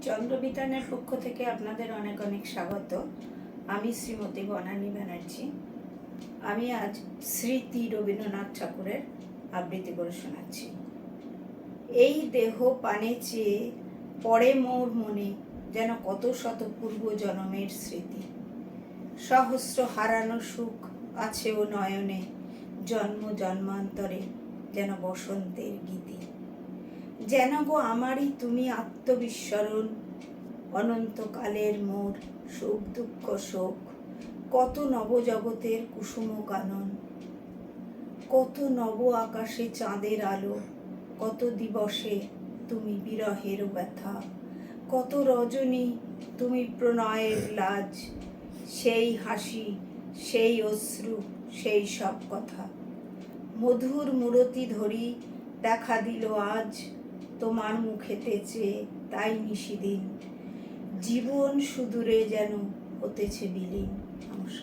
চন্দ্রবিতানের পক্ষ থেকে আপনাদের অনেক অনেক স্বাগত। আমি শ্রীমতী বনানী ব্যানার্জি। আমি আজ স্মৃতি রবীন্দ্রনাথ ঠাকুরের আবৃত্তি করে শোনাচ্ছি। এই দেহ পানে চেয়ে পড়ে মোর মনে যেন কত শত পূর্ব জনমের স্মৃতি। সহস্র হারানো সুখ আছে ও নয়নে, জন্ম জন্মান্তরে যেন বসন্তের গীতি। যেন গো আমারই তুমি আত্মবিস্মরণ, অনন্তকালের মোর সুখ দুঃখ শোক, কত নবজগতের কুসুম কানন, কত নব আকাশে চাঁদের আলো, কত দিবসে তুমি বিরহের ব্যথা, কত রজনী তুমি প্রণয়ের লাজ, সেই হাসি সেই অশ্রু সেই সব কথা। মধুর মূরতি ধরি দেখা দিল আজ, তোমার মুখেতে চেয়ে তাই নিশিদিন, জীবন সুদূরে যেন হতেছে বিলীন। নমস্কার।